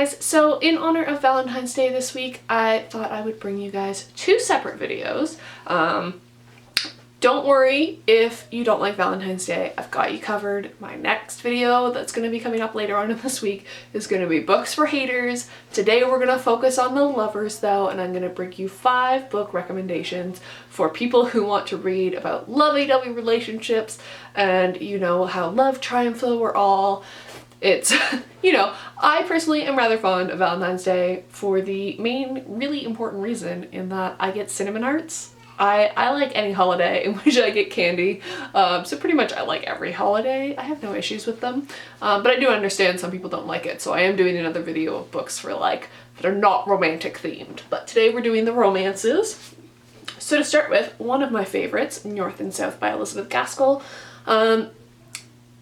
guys, so in honor of Valentine's Day this week, I thought I would bring you guys two separate videos. Don't worry if you don't like Valentine's Day, I've got you covered. My next video that's going to be coming up later on in this week is going to be books for haters. Today we're going to focus on the lovers though, and I'm going to bring you 5 book recommendations for people who want to read about lovey-dovey relationships and you know how love triumphs over all. It's, you know, I personally am rather fond of Valentine's Day for the main really important reason in that I get cinnamon hearts. I like any holiday in which I get candy, so pretty much I like every holiday. I have no issues with them, but I do understand some people don't like it, so I am doing another video of books for like that are not romantic themed. But today we're doing the romances. So to start with, one of my favorites, North and South by Elizabeth Gaskell.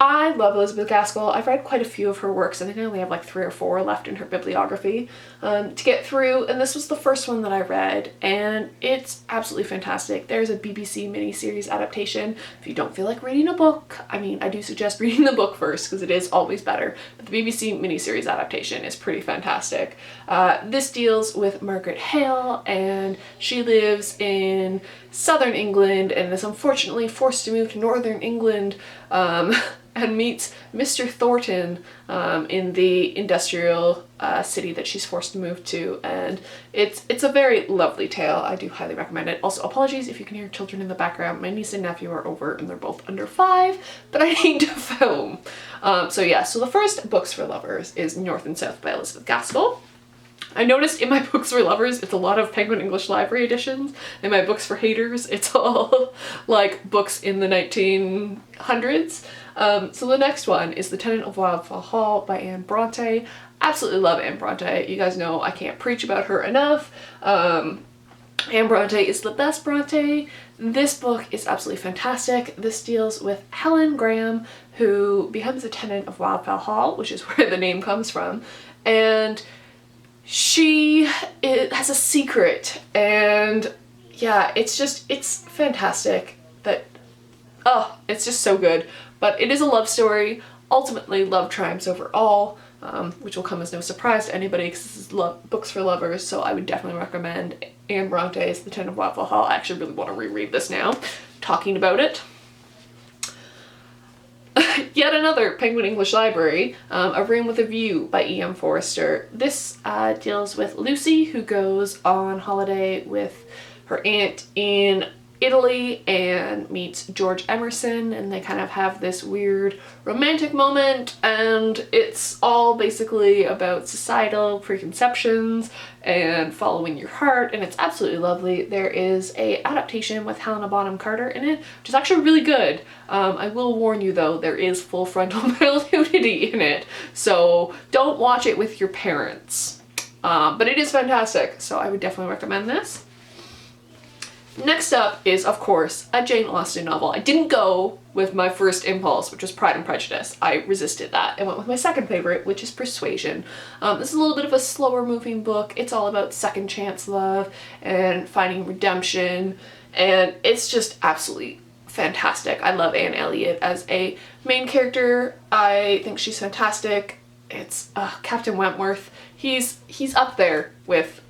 I love Elizabeth Gaskell. I've read quite a few of her works. I think I only have like 3 or 4 left in her bibliography to get through, and this was the first one that I read, and it's absolutely fantastic. There's a BBC miniseries adaptation. If you don't feel like reading a book, I mean, I do suggest reading the book first because it is always better, but the BBC miniseries adaptation is pretty fantastic. This deals with Margaret Hale, and she lives in southern England and is unfortunately forced to move to northern England and meets Mr. Thornton in the industrial city that she's forced to move to, and it's a very lovely tale. I do highly recommend it. Also, apologies if you can hear children in the background. My niece and nephew are over and they're both under 5, but I need to film. So yeah, so the first Books for Lovers is North and South by Elizabeth Gaskell. I noticed in my Books for Lovers, it's a lot of Penguin English Library editions. In my Books for Haters, it's all like books in the 1900s. So the next one is The Tenant of Wildfell Hall by Anne Bronte. Absolutely love Anne Bronte. You guys know I can't preach about her enough. Anne Bronte is the best Bronte. This book is absolutely fantastic. This deals with Helen Graham, who becomes a tenant of Wildfell Hall, which is where the name comes from, and she has a secret, and yeah, it's fantastic. It's just so good. But it is a love story. Ultimately, love triumphs over all, which will come as no surprise to anybody because this is Books for Lovers, so I would definitely recommend Anne Bronte's The Tenant of Wildfell Hall. I actually really want to reread this now, talking about it. Yet another Penguin English Library, A Room with a View by E.M. Forster. This deals with Lucy, who goes on holiday with her aunt in Italy and meets George Emerson, and they kind of have this weird romantic moment, and it's all basically about societal preconceptions and following your heart, and it's absolutely lovely. There is a adaptation with Helena Bonham Carter in it, which is actually really good. I will warn you though, there is full frontal male nudity in it, so don't watch it with your parents. But it is fantastic, so I would definitely recommend this. Next up is, of course, a Jane Austen novel. I didn't go with my first impulse, which was Pride and Prejudice. I resisted that and went with my second favorite, which is Persuasion. This is a little bit of a slower moving book. It's all about second chance love and finding redemption, and it's just absolutely fantastic. I love Anne Elliot as a main character. I think she's fantastic. It's Captain Wentworth. He's up there with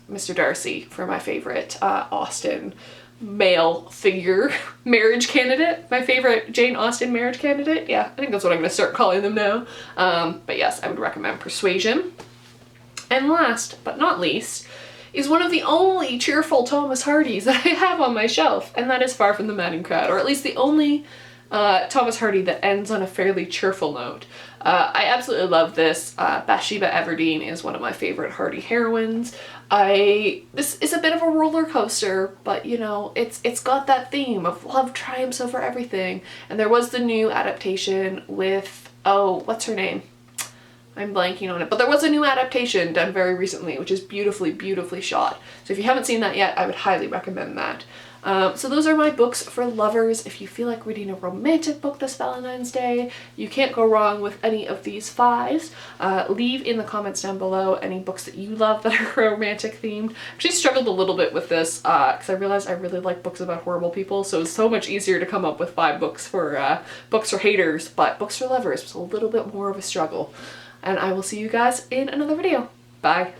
Mr. Darcy for my favorite Austen male figure marriage candidate. My favorite Jane Austen marriage candidate. Yeah, I think that's what I'm going to start calling them now. But yes, I would recommend Persuasion. And last but not least is one of the only cheerful Thomas Hardys that I have on my shelf, and that is Far from the Madding Crowd, or at least the only Thomas Hardy that ends on a fairly cheerful note. I absolutely love this. Bathsheba Everdeen is one of my favorite Hardy heroines. This is a bit of a roller coaster, but you know, it's got that theme of love triumphs over everything. And there was the new adaptation with, oh, what's her name? I'm blanking on it, but there was a new adaptation done very recently, which is beautifully, beautifully shot. So if you haven't seen that yet, I would highly recommend that. So those are my books for lovers. If you feel like reading a romantic book this Valentine's Day, you can't go wrong with any of these 5s. Leave in the comments down below any books that you love that are romantic themed. I actually struggled a little bit with this because I realized I really like books about horrible people, so it's so much easier to come up with 5 books for haters, but books for lovers was a little bit more of a struggle. and I will see you guys in another video. Bye.